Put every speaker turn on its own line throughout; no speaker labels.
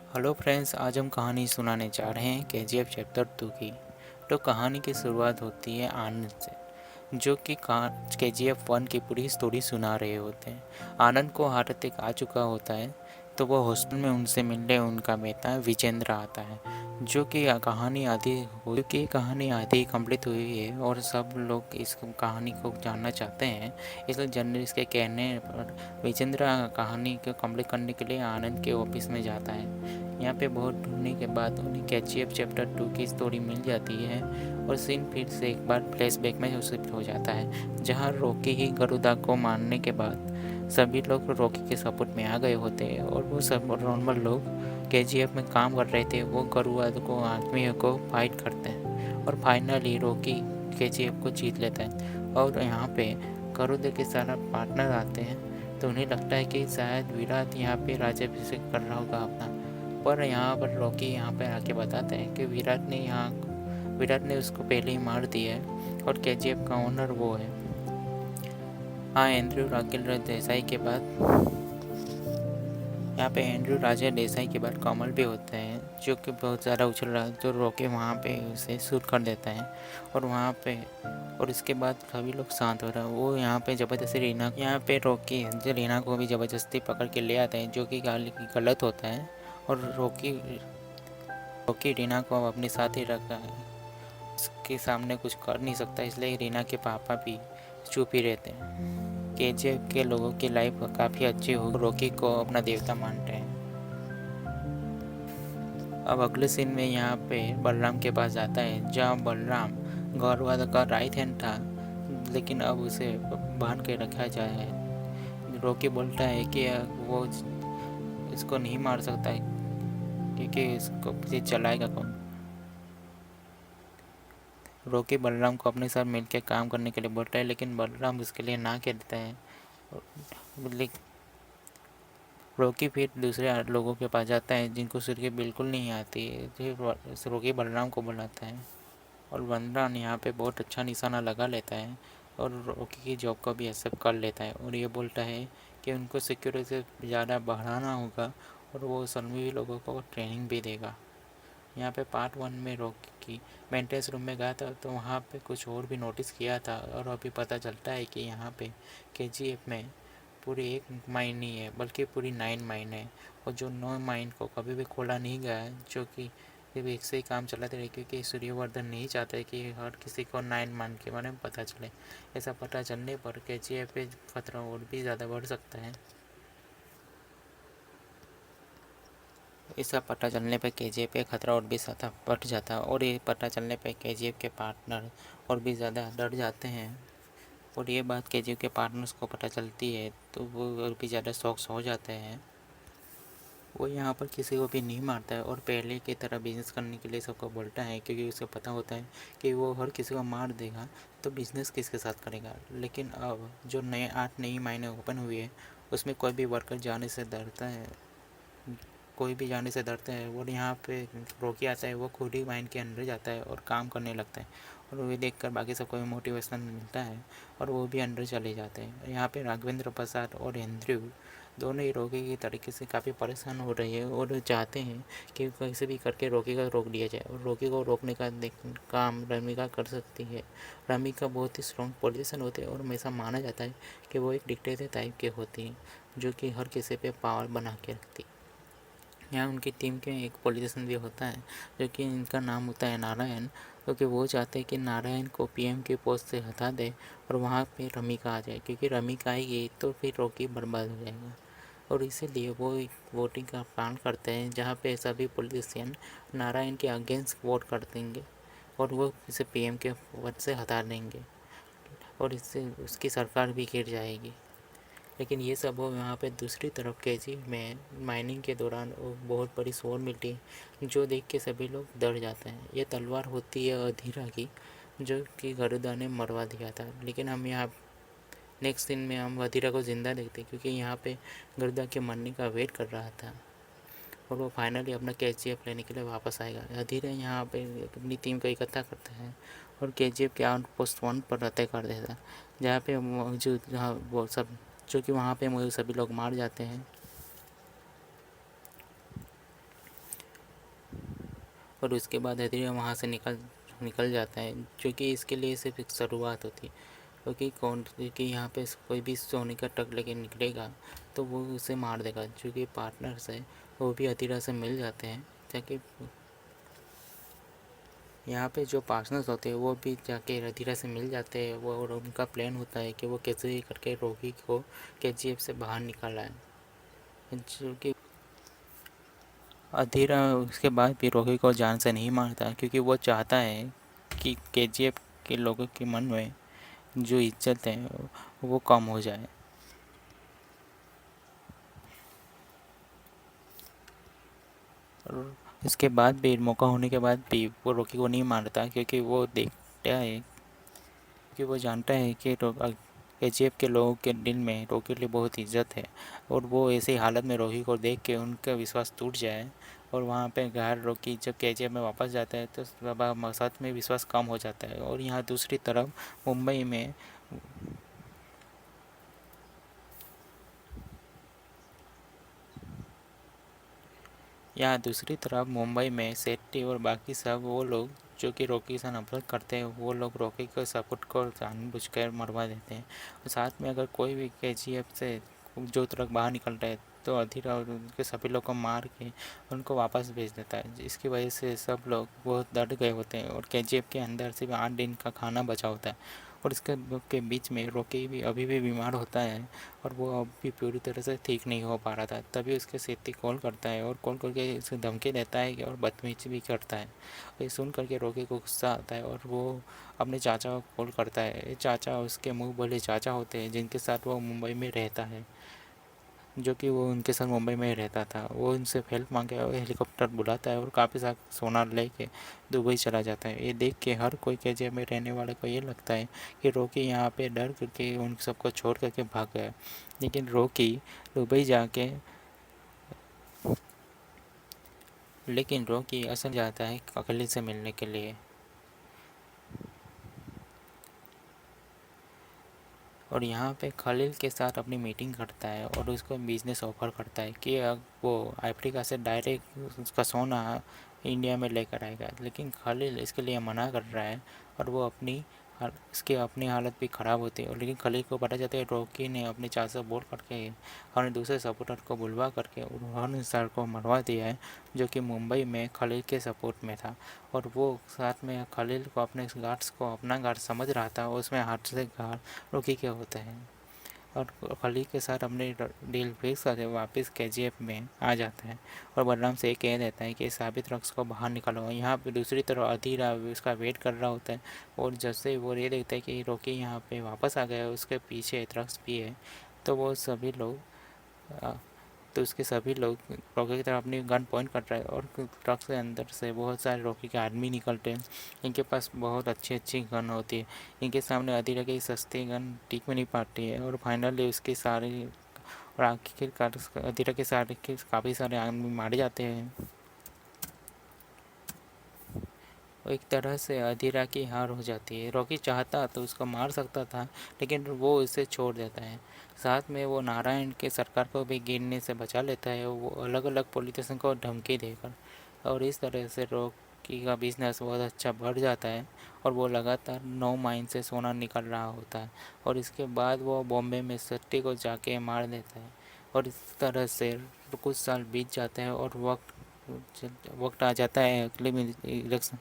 Hello friends, आज हम कहानी सुनाने जा रहे हैं केजीएफ चैप्टर 2 की। तो कहानी की शुरुआत होती है आनंद से, जो कि केजीएफ 1 की पूरी स्टोरी सुना रहे होते हैं। आनंद को हार्ट अटैक आ चुका होता है, तो वो हॉस्पिटल में उनसे मिलने उनका बेटा विजेंद्र आता है, जो कि कहानी आधी कंप्लीट हुई है और सब लोग इस कहानी को जानना चाहते हैं। इसलिए जर्नलिस्ट के कहने पर विजेंद्र कहानी को कंप्लीट करने के लिए आनंद के ऑफिस में जाता है। यहाँ पे बहुत ढूंढने के बाद उन्हें केजीएफ चैप्टर 2 की स्टोरी मिल जाती है और सीन फिर से एक बार फ्लैशबैक में शिफ्ट हो जाता है, जहाँ रॉकी ही गरुदा को मारने के बाद सभी लोग रॉकी के सपोर्ट में आ गए होते हैं और वो सब नॉर्मल लोग केजीएफ में काम कर रहे थे, वो गरुदा को आदमियों को फाइट करते हैं और फाइनली रॉकी केजीएफ को जीत लेता है। और यहाँ पे गरुदा के सारा पार्टनर आते हैं, तो उन्हें लगता है कि शायद विराट यहाँ पे राज्याभिषेक कर रहा होगा अपना। पर यहाँ पर रॉकी यहाँ पे आके बताते हैं कि विराट ने उसको पहले ही मार दिया है और केजीएफ का ओनर वो है। हाँ, एंड्रयू राजेंद्र देसाई के बाद यहाँ पे एंड्रयू राजेंद्र देसाई के बाद कमल भी होते हैं, जो कि बहुत ज़्यादा उछल रहा है, तो रॉकी वहाँ पे उसे शूट कर देता है और वहाँ पे और इसके बाद सभी लोग शांत हो रहे हैं। वो यहाँ पे ज़बरदस्ती रॉकी जो रीना को भी ज़बरदस्ती पकड़ के ले आता है, जो कि गलत होता है। और रॉकी रीना को अपने साथ ही रखा है, उसके सामने कुछ कर नहीं सकता, इसलिए रीना के पापा भी चुप ही रहते हैं। केजीएफ के लोगों की लाइफ काफ़ी अच्छी हो, रॉकी को अपना देवता मानते हैं। अब अगले सीन में यहाँ पे बलराम के पास जाता है, जहाँ बलराम गौरवाद का राइट हैंड था, लेकिन अब उसे बांध के रखा जाए है। रॉकी बोलता है कि वो इसको नहीं मार सकता है, क्योंकि इसको पीछे चलाएगा कौन। रॉकी बलराम को अपने साथ मिलकर काम करने के लिए बोलता है, लेकिन बलराम उसके लिए ना कह देता है। रॉकी फिर दूसरे लोगों के पास जाता है जिनको सुर्खी बिल्कुल नहीं आती है। रॉकी बलराम को बुलाता है और बलराम यहाँ पे बहुत अच्छा निशाना लगा लेता है और रॉकी की जॉब को भी एक्सेप्ट कर लेता है और ये बोलता है कि उनको सिक्योरिटी से ज़्यादा बढ़ाना होगा और वो सभी लोगों को ट्रेनिंग भी देगा। यहाँ पे पार्ट 1 में रॉकी मेंटेनेंस रूम में गया था, तो वहाँ पे कुछ और भी नोटिस किया था और अभी पता चलता है कि यहाँ पे केजीएफ में पूरी एक माइन नहीं है, बल्कि पूरी 9 माइन है और जो 9 माइन को कभी भी खोला नहीं गया है, जो कि सिर्फ एक से ही काम चलाते रहे, क्योंकि सूर्यवर्धन नहीं चाहता है कि हर किसी को 9 माइन के बारे में पता चले। ऐसा पता चलने पर केजीएफ पे खतरा और भी ज़्यादा बढ़ सकता है। इसका पता चलने पर केजीएफ पे खतरा और भी ज़्यादा बढ़ जाता है और ये पता चलने पर केजीएफ के पार्टनर और भी ज़्यादा डर जाते हैं। और ये बात केजीएफ के पार्टनर्स को पता चलती है, तो वो और भी ज़्यादा शॉक्स हो जाते हैं। वो यहाँ पर किसी को भी नहीं मारता है और पहले की तरह बिजनेस करने के लिए सबको बोलता है, क्योंकि उसे पता होता है कि वो हर किसी को मार देगा तो बिज़नेस किसके साथ करेगा। लेकिन अब जो नए 8 नई माइनें ओपन हुई है, उसमें कोई भी वर्कर जाने से डरता है, कोई भी जाने से डरते हैं। और यहाँ पे रॉकी आता है, वो खुद ही माइन के अंदर जाता है और काम करने लगता है और वो देखकर बाकी सबको भी मोटिवेशन मिलता है और वो भी अंदर चले जाते हैं। यहाँ पे राघवेंद्र प्रसाद और एंड्रयू दोनों ही रॉकी की तरीके से काफ़ी परेशान हो रहे हैं और चाहते हैं कि कैसे भी करके रॉकी को रोक दिया जाए और रॉकी को रोकने का काम रमिका कर सकती है। रमिका बहुत ही स्ट्रॉन्ग पॉलिटिशियन होते हैं और हमेशा माना जाता है कि वो एक डिक्टेटर टाइप के होती हैं, जो कि हर किसी पे पावर बना के रखती है। यहाँ उनकी टीम के एक पॉलिटिशियन भी होता है, जो कि इनका नाम होता है नारायण, क्योंकि वो चाहते हैं कि नारायण को पीएम के पोस्ट से हटा दे और वहाँ पे रमिका आ जाए, क्योंकि रमिका आएगी तो फिर रॉकी बर्बाद हो जाएगा। और इसीलिए वो एक वोटिंग का प्लान करते हैं, जहाँ पे सभी पॉलिटिशियन नारायण के अगेंस्ट वोट कर देंगे और वो इसे पीएम के पद से हटा देंगे और इससे उसकी सरकार भी गिर जाएगी। लेकिन ये सब हो, यहाँ पे दूसरी तरफ केजी में माइनिंग के दौरान वो बहुत बड़ी शोर मिलती है, जो देख के सभी लोग डर जाते हैं। ये तलवार होती है अधीरा की, जो कि गरुदा ने मरवा दिया था। लेकिन हम यहाँ नेक्स्ट सीन में हम अधीरा को ज़िंदा देखते हैं, क्योंकि यहाँ पे गरुदा के मरने का वेट कर रहा था और वो फाइनली अपना केजीएफ लेने के लिए वापस आएगा। अधीरा यहाँ पे अपनी टीम को इकट्ठा करता है और केजीएफ के आउटपोस्ट 1 पर रद्द कर देता है, जहाँ पे मौजूद जहाँ वो सब जो कि वहाँ पे मुझे सभी लोग मार जाते हैं। और उसके बाद अधीरा वहाँ से निकल जाता है, क्योंकि इसके लिए सिर्फ एक शुरुआत होती है। क्योंकि यहाँ पे कोई भी सोने का ट्रक लेके निकलेगा तो वो उसे मार देगा। जो कि पार्टनर्स है वो भी अधीरा से मिल जाते हैं, ताकि यहाँ पे जो पार्टनर्स होते हैं वो भी जाके अधीरा से मिल जाते हैं। वो और उनका प्लान होता है कि वो कैसे भी करके रोकी को केजीएफ से बाहर निकाला है। जो कि अधीरा उसके बाद भी रोकी को जान से नहीं मारता, क्योंकि वो चाहता है कि केजीएफ के लोगों के मन में जो इज्जत है वो कम हो जाए। और इसके बाद भी, मौका होने के बाद भी वो रॉकी को नहीं मारता, क्योंकि वो देखता है कि वो जानता है कि केजीएफ के लोगों के दिल में रॉकी के लिए बहुत इज्जत है। और वो ऐसी हालत में रॉकी को देख के उनका विश्वास टूट जाए। और वहाँ पे घर रॉकी जब केजीएफ में वापस जाता है तो सच में विश्वास कम हो जाता है। और यहाँ दूसरी तरफ मुंबई में सेट्टी और बाकी सब वो लोग जो कि रॉकी से नफरत करते हैं, वो लोग रॉकी को सपोर्ट को जानबूझकर मरवा देते हैं। और साथ में अगर कोई भी केजीएफ से जो ट्रक बाहर निकलता है तो अधीरा और उनके सभी लोग को मार के उनको वापस भेज देता है, जिसकी वजह से सब लोग बहुत डर गए होते हैं। और केजीएफ के अंदर सिर्फ 8 दिन का खाना बचा होता है। और इसके के बीच में रॉकी भी अभी भी बीमार होता है, और वो अब भी पूरी तरह से ठीक नहीं हो पा रहा था। तभी उसके सेठी कॉल करता है और कॉल करके उसे धमकी देता है और बदतमीजी भी करता है। ये सुन करके रॉकी को गुस्सा आता है और वो अपने चाचा को कॉल करता है। चाचा उसके मुँह बोले चाचा होते हैं, जिनके साथ वो मुंबई में रहता है, जो कि वो उनके साथ मुंबई में ही रहता था। वो उनसे हेल्प मांगे और हेलीकॉप्टर बुलाता है और काफ़ी सारा सोनार लेके दुबई चला जाता है। ये देख के हर कोई केजीएफ में रहने वाले को ये लगता है कि रॉकी यहाँ पे डर करके उन सबको छोड़ करके भाग गया। दुबई जाके लेकिन रॉकी असल जाता है खलील से मिलने के लिए। और यहाँ पे खलील के साथ अपनी मीटिंग करता है और उसको बिजनेस ऑफर करता है कि अब वो अफ्रीका से डायरेक्ट उसका सोना इंडिया में लेकर आएगा। लेकिन खलील इसके लिए मना कर रहा है और वो इसकी अपनी हालत भी ख़राब होती है। और लेकिन खलील को पता चलता है रॉकी ने अपने चाचा बोल करके और दूसरे सपोर्टर को बुलवा करके उन्होंने सर को मरवा दिया है, जो कि मुंबई में खलील के सपोर्ट में था। और वो साथ में खलील को अपने गार्ड्स को अपना गार्ड समझ रहा था, उसमें हाथ से गार्ड रॉकी के होते हैं। और खलील के साथ अपने डील फिक्स करके वापस केजीएफ में आ जाता है और बलराम से कह देता है कि साबित रक्स को बाहर निकालो। यहाँ पे दूसरी तरफ अधीरा उसका वेट कर रहा होता है। और जैसे वो ये देखता है कि रॉकी यहाँ पे वापस आ गया, उसके पीछे रक्स भी है, तो वो सभी लोग तो उसके सभी लोग रॉकी की तरफ अपनी गन पॉइंट कर रहे हैं। और ट्रक के अंदर से बहुत सारे रॉकी के आदमी निकलते हैं। इनके पास बहुत अच्छी अच्छी गन होती है। इनके सामने अधीरा की सस्ती गन टिक में नहीं पाती है। और फाइनली उसकी सारी और आखिरकार अधीरा के सारे काफ़ी सारे आदमी मारे जाते हैं। एक तरह से अधीरा की हार हो जाती है। रॉकी चाहता तो उसको मार सकता था, लेकिन वो उसे छोड़ देता है। साथ में वो नारायण के सरकार को भी गिरने से बचा लेता है, वो अलग अलग पॉलिटिशियन को धमकी देकर। और इस तरह से रॉकी का बिजनेस बहुत अच्छा बढ़ जाता है और वो लगातार 9 माइन से सोना निकल रहा होता है। और इसके बाद वो बॉम्बे में सेट्टी को जाके मार देता है। और इस तरह से कुछ साल बीत जाते हैं और वक्त आ जाता है अगले इलेक्शन।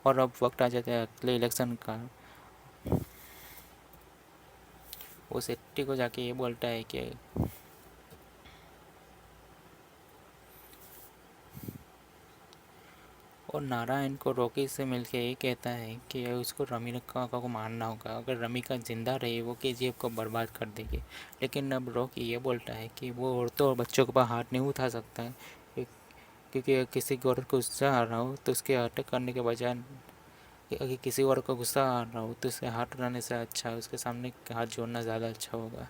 और अब वक्त आ जाता है अगले इलेक्शन का। वो सेट्टी को जाके ये बोलता है कि और नारायण को रॉकी से मिलके ये कहता है कि उसको रमिका को मारना होगा। अगर रमिका जिंदा रही वो केजीएफ को बर्बाद कर देगी। लेकिन अब रॉकी ये बोलता है कि वो औरतों और बच्चों के ऊपर हाथ नहीं उठा सकता है, क्योंकि किसी की औरत को गुस्सा आ रहा हो तो उसके अटैक करने के बजाय, अगर किसी और को गुस्सा आ रहा हो तो उससे हाथ उठाने से अच्छा है उसके सामने हाथ जोड़ना ज़्यादा अच्छा होगा।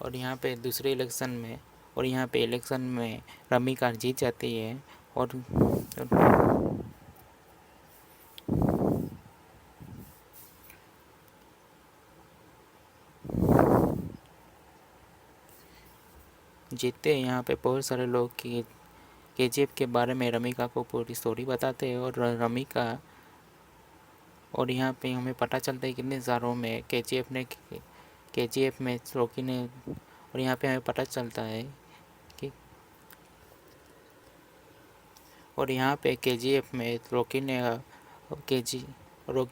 और यहाँ पे दूसरे इलेक्शन में रमिका जीत जाती है। और जीतते हैं यहाँ पे बहुत सारे लोग की केजीएफ के बारे में रमिका को पूरी स्टोरी बताते हैं। और रमिका और यहाँ पे हमें पता चलता है कितने सारों में केजीएफ में रॉकी ने, और यहाँ पे हमें पता चलता है कि और यहाँ पे केजीएफ में रॉकी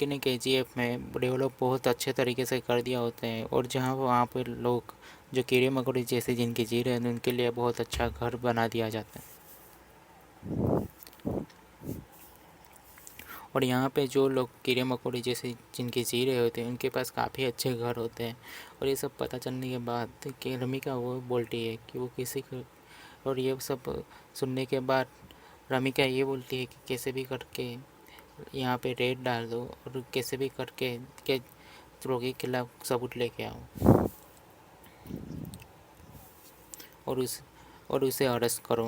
ने केजीएफ में डेवलप बहुत अच्छे तरीके से कर दिया होते हैं। और जहाँ वहाँ पे लोग जो कीड़े मकोड़े जैसे जिनकी जी रहे हैं उनके लिए बहुत अच्छा घर बना दिया जाता है। और यहाँ पे जो लोग कीड़े मकोड़े जैसे जिनके जी रहे होते हैं उनके पास काफ़ी अच्छे घर होते हैं। और ये सब पता चलने के बाद कि रमिका वो बोलती है कि वो किसी को, और ये सब सुनने के बाद रमिका ये बोलती है कि कैसे भी करके यहाँ पे रेड डाल दो और कैसे भी करके के रोगी के खिलाफ सबूत लेके आओ और उसे अरेस्ट करो।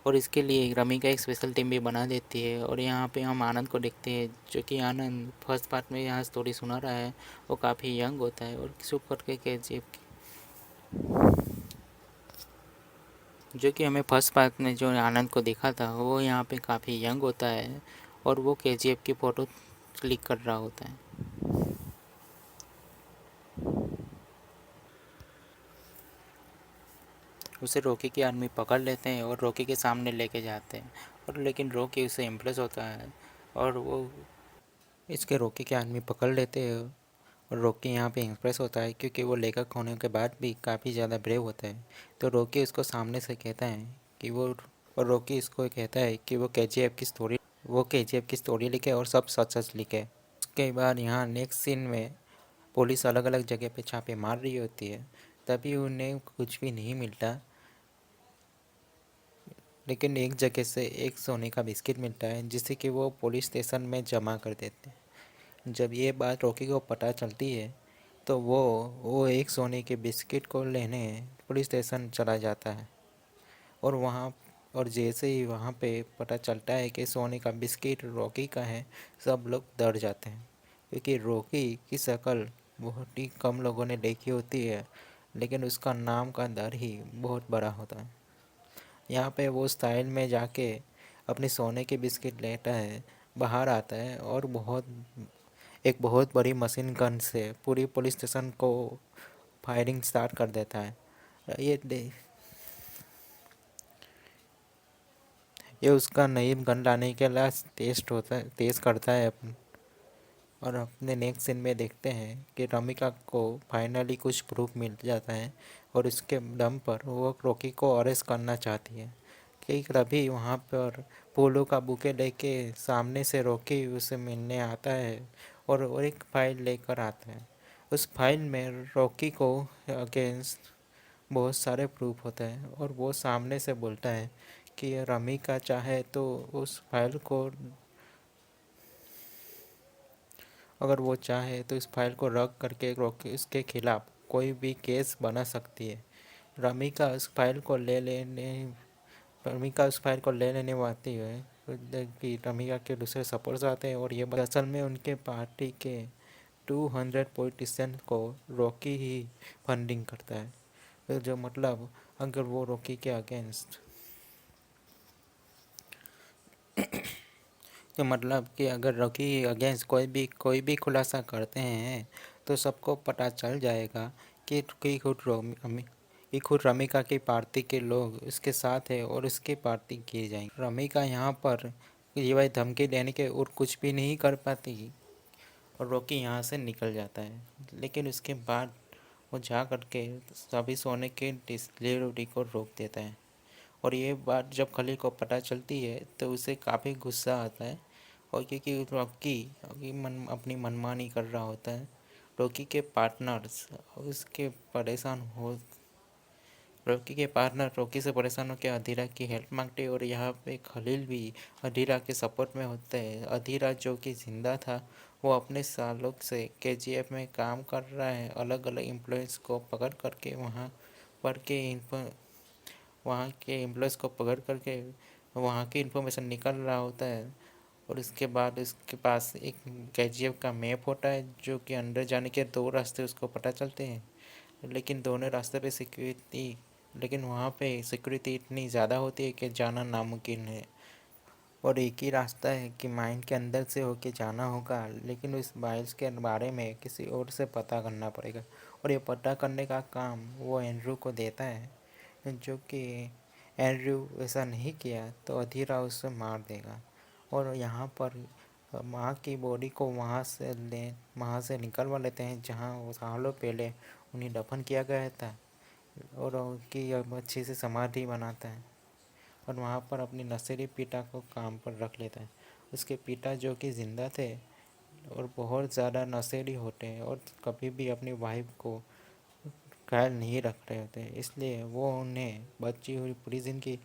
और इसके लिए रमिका एक स्पेशल टीम भी बना देती है। और यहाँ पे हम आनंद को देखते हैं, जो कि आनंद फर्स्ट पार्ट में यहाँ स्टोरी सुना रहा है, वो काफ़ी यंग होता है। और चुप करके केजीएफ जो कि हमें फर्स्ट पार्ट में जो आनंद को देखा था वो यहाँ पे काफ़ी यंग होता है और वो केजीएफ की फ़ोटो क्लिक कर रहा होता है। उसे रॉकी के आदमी पकड़ लेते हैं और रॉकी के सामने लेके जाते हैं। और लेकिन रॉकी उससे इम्प्रेस होता है और वो इसके रॉकी के आदमी पकड़ लेते हैं। और रॉकी यहाँ पे इम्प्रेस होता है क्योंकि वो लेखक होने के बाद भी काफ़ी ज़्यादा ब्रेव होता है। तो रॉकी उसको सामने से कहता है कि और रॉकी इसको कहता है कि वो केजीएफ की स्टोरी लिखे और सब सच सच लिखे। उसके बाद यहाँ नेक्स्ट सीन में पुलिस अलग अलग जगह पे छापे मार रही होती है, तभी उन्हें कुछ भी नहीं मिलता। लेकिन एक जगह से एक सोने का बिस्किट मिलता है जिसे कि वो पुलिस स्टेशन में जमा कर देते हैं। जब ये बात रॉकी को पता चलती है तो वो एक सोने के बिस्किट को लेने पुलिस स्टेशन चला जाता है। और जैसे ही वहाँ पे पता चलता है कि सोने का बिस्किट रॉकी का है, सब लोग डर जाते हैं क्योंकि रॉकी की शक्ल बहुत ही कम लोगों ने देखी होती है, लेकिन उसका नाम का डर ही बहुत बड़ा होता है। यहाँ पे वो स्टाइल में जाके अपने सोने के बिस्किट लेता है, बाहर आता है और एक बहुत बड़ी मशीन गन से पूरी पुलिस स्टेशन को फायरिंग स्टार्ट कर देता है। ये उसका नई गन लाने के लिए टेस्ट करता है और अपने नेक्स्ट सीन में देखते हैं कि रमिका को फाइनली कुछ प्रूफ मिल जाता है और उसके दम पर वो रॉकी को अरेस्ट करना चाहती है। कि रवि वहाँ पर फूलों का बुके लेके सामने से रॉकी उसे मिलने आता है और एक फाइल लेकर आता है। उस फाइल में रॉकी को अगेंस्ट बहुत सारे प्रूफ होते हैं और वो सामने से बोलता है कि रमिका चाहे तो उस फाइल को अगर वो चाहे तो इस फाइल को रख करके इसके खिलाफ कोई भी केस बना सकती है। रमिका उस फाइल को ले लेने रमिका उस फाइल को ले लेने आती है कि रमिका के दूसरे सपोर्ट्स आते हैं और ये असल में उनके पार्टी के 200 पॉलिटिशियन को रॉकी ही फंडिंग करता है। तो जो मतलब अगर वो रॉकी के अगेंस्ट तो मतलब कि अगर रॉकी अगेंस्ट कोई भी खुलासा करते हैं तो सबको पता चल जाएगा कि खुद रमिका की पार्टी के लोग उसके साथ है और उसकी पार्टी की जाएंगी। रमिका यहाँ पर ये भाई धमकी देने के और कुछ भी नहीं कर पाती और रॉकी यहाँ से निकल जाता है। लेकिन उसके बाद वो जा करके सभी सोने के डिलीवरी को रोक देता है। और ये बात जब खलील को पता चलती है तो उसे काफ़ी गुस्सा आता है। और क्योंकि अपनी मनमानी कर रहा होता है, रॉकी के पार्टनर्स उसके परेशान हो रॉकी के पार्टनर रॉकी से परेशान होकर अधीरा की हेल्प मांगते हैं। और यहाँ पे खलील भी अधीरा के सपोर्ट में होते हैं। अधीरा जो कि जिंदा था वो अपने सालों से केजीएफ में काम कर रहा है, अलग अलग एम्प्लॉयज़ को पकड़ करके वहाँ के एम्प्लॉयज़ को पकड़ करके वहाँ की इन्फॉर्मेशन निकल रहा होता है। और इसके बाद उसके पास एक केजीएफ का मैप होता है जो कि अंदर जाने के दो रास्ते उसको पता चलते हैं, लेकिन दोनों रास्ते पे सिक्योरिटी लेकिन वहाँ पे सिक्योरिटी इतनी ज़्यादा होती है कि जाना नामुमकिन है। और एक ही रास्ता है कि माइन के अंदर से होके जाना होगा, लेकिन उस बाइल्स के बारे में किसी और से पता करना पड़ेगा। और ये पता करने का काम वो एंड्रू को देता है, जो कि एंड्रू ऐसा नहीं किया तो अधीरा उसे मार देगा। और यहाँ पर माँ की बॉडी को वहाँ से निकलवा लेते हैं जहाँ वो सालों पहले उन्हें दफन किया गया था, और उनकी अब अच्छी से समाधि बनाता है। और वहाँ पर अपने नशेड़ी पिता को काम पर रख लेता है। उसके पिता जो कि ज़िंदा थे और बहुत ज़्यादा नशेड़ी होते हैं और कभी भी अपनी वाइफ को ख्याल नहीं रख रहे होते, इसलिए वो उन्हें बची हुई पूरी ज़िंदगी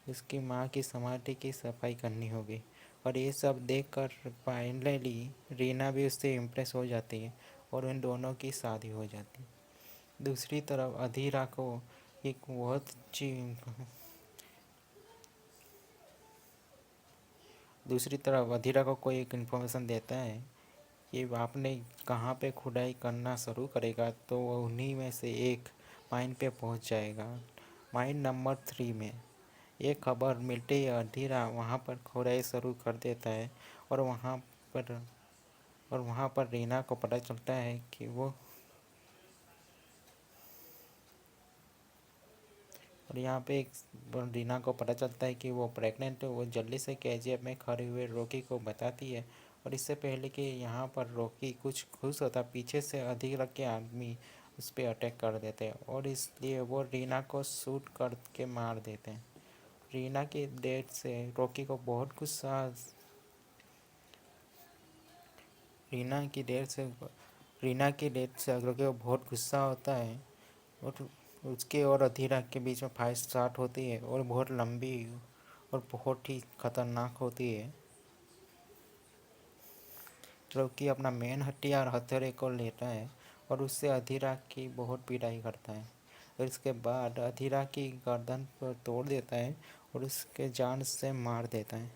उसकी माँ की समाधि की सफाई करनी होगी। और ये सब देखकर फाइनली रीना भी उससे इम्प्रेस हो जाती है और उन दोनों की शादी हो जाती है। दूसरी तरफ अधीरा को एक बहुत अच्छी दूसरी तरफ अधीरा को कोई एक इन्फॉर्मेशन देता है कि आपने कहाँ पे खुदाई करना शुरू करेगा तो वो उन्हीं में से एक माइन पे पहुंच जाएगा, माइन नंबर 3 में। ये खबर मिलते ही अधीरा वहाँ पर खुदाई शुरू कर देता है। और पर वहाँ पर रीना को पता चलता है कि वो और यहाँ पे एक रीना को पता चलता है कि वो प्रेग्नेंट है। वो जल्दी से केजीएफ में खड़े हुए रॉकी को बताती है। और इससे पहले कि यहाँ पर रॉकी कुछ खुश होता, पीछे से अधिक के आदमी उस पर अटैक कर देते हैं और इसलिए वो रीना को शूट करके मार देते हैं। रीना की डेथ से रॉकी को बहुत गुस्सा रीना की डेथ से रीना की डेथ से रॉकी को बहुत गुस्सा होता है। और उसके और अधीरा के बीच में फाइट स्टार्ट होती है और बहुत लंबी और बहुत ही खतरनाक होती है। रॉकी अपना मेन हथियार हथौड़े को लेता है और उससे अधीरा की बहुत पिटाई करता है। और इसके बाद अधीरा की गर्दन पर तोड़ देता है और उसके जान से मार देता है।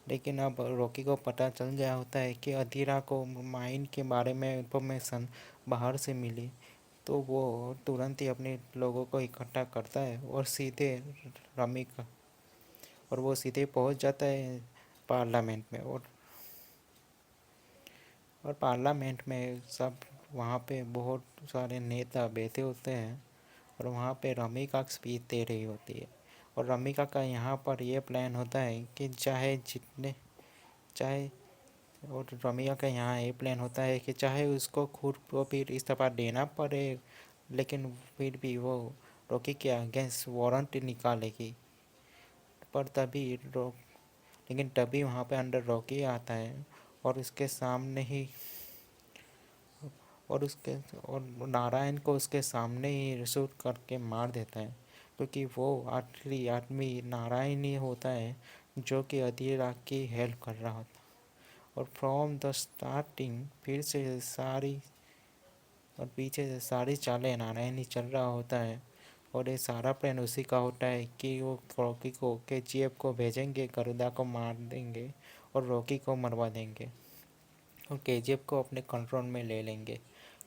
लेकिन अब रॉकी को पता चल गया होता है कि अधीरा को माइन के बारे में इंफॉर्मेशन बाहर से मिली, तो वो तुरंत ही अपने लोगों को इकट्ठा करता है और सीधे रमी का और वो सीधे पहुंच जाता है पार्लियामेंट में। और पार्लियामेंट में सब वहाँ पे बहुत सारे नेता बैठे होते हैं और वहाँ पे रमिका स्पीच दे रही होती है। और रमिका का यहाँ पर यह प्लान होता है कि चाहे और रमिया का यहाँ ये प्लान होता है कि चाहे उसको खुद को फिर इस्तीफा देना पड़े, लेकिन फिर भी वो रॉकी के अगेंस्ट वारंट निकालेगी। पर लेकिन तभी वहाँ पे अंडर रॉकी आता है और उसके सामने ही और उसके और नारायण को उसके सामने ही शूट करके मार देता है, क्योंकि वो आखिरी आदमी नारायण ही होता है जो कि अधीरा की हेल्प कर रहा होता। और फ्रॉम द स्टार्टिंग फिर से सारी और पीछे से सारी चालें नारायण ही चल रहा होता है। और ये सारा प्लान उसी का होता है कि वो रॉकी को केजीएफ को भेजेंगे, गरुदा को मार देंगे और रॉकी को मरवा देंगे और केजीएफ को अपने कंट्रोल में ले लेंगे।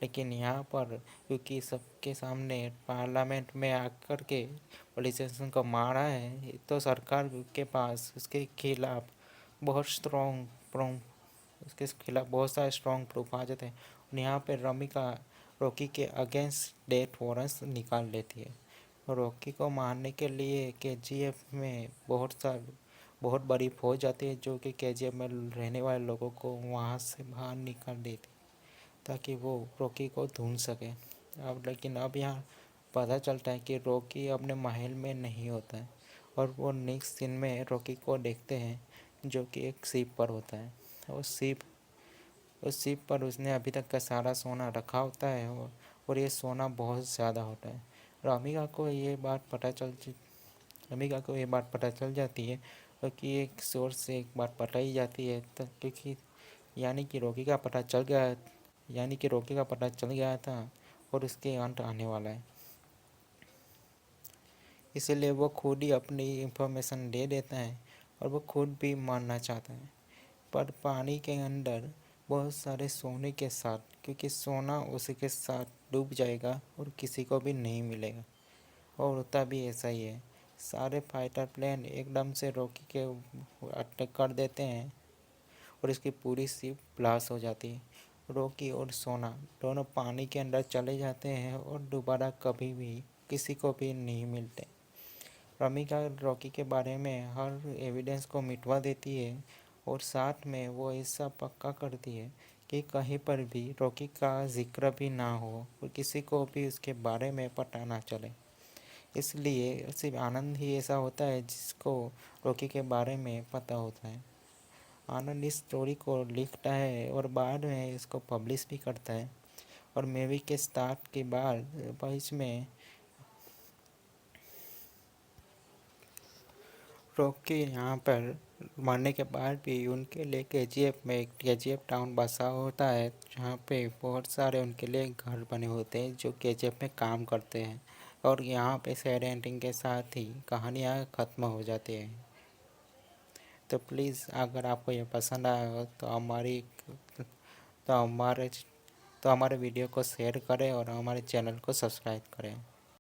लेकिन यहाँ पर क्योंकि सबके सामने पार्लियामेंट में आकर के पुलिस स्टेशन को मारा है, तो सरकार के पास उसके खिलाफ बहुत सारे स्ट्रॉन्ग प्रूफ आ जाते हैं। और यहाँ पे रमिका रॉकी के अगेंस्ट डेथ वारंट निकाल लेती है। और रॉकी को मारने के लिए केजीएफ में बहुत बड़ी फौज आती है, जो कि केजीएफ में रहने वाले लोगों को वहाँ से बाहर निकाल देती, ताकि वो रॉकी को ढूंढ सके। अब यहाँ पता चलता है कि रॉकी अपने महल में नहीं होता है और वो नेक्स्ट सीन में रॉकी को देखते हैं जो कि एक शिप पर होता है। उस शिप पर उसने अभी तक का सारा सोना रखा होता है और ये सोना बहुत ज़्यादा होता है। रमिका को ये बात पता चल जाती है, क्योंकि एक सोर्स से एक बात पता ही जाती है, क्योंकि यानी कि रोकी का पता चल गया था और उसके अंत आने वाला है। इसीलिए वो खुद ही अपनी इंफॉर्मेशन दे देता है और वो खुद भी मारना चाहता है, पर पानी के अंदर बहुत सारे सोने के साथ, क्योंकि सोना उसी के साथ डूब जाएगा और किसी को भी नहीं मिलेगा। और होता भी ऐसा ही है। सारे फाइटर प्लेन एकदम से रॉकी के अटैक कर देते हैं और इसकी पूरी शिप ब्लास्ट हो जाती है। रॉकी और सोना दोनों पानी के अंदर चले जाते हैं और दोबारा कभी भी किसी को भी नहीं मिलते। रमिका रॉकी के बारे में हर एविडेंस को मिटवा देती है और साथ में वो ऐसा पक्का करती है कि कहीं पर भी रॉकी का जिक्र भी ना हो और किसी को भी उसके बारे में पता ना चले। इसलिए सिर्फ आनंद ही ऐसा होता है जिसको रॉकी के बारे में पता होता है। आनंद इस स्टोरी को लिखता है और बाद में इसको पब्लिश भी करता है और मूवी के स्टार्ट के बाद बीच में रॉकी यहाँ पर मरने के बाद भी उनके लिए केजीएफ में केजीएफ टाउन बसा होता है, जहाँ पे बहुत सारे उनके लिए घर बने होते हैं जो केजीएफ में काम करते हैं। और यहाँ पे सैड एंडिंग के साथ ही कहानियाँ ख़त्म हो जाती हैं। तो प्लीज़ अगर आपको ये पसंद आया हो तो हमारे वीडियो को शेयर करें और हमारे चैनल को सब्सक्राइब करें।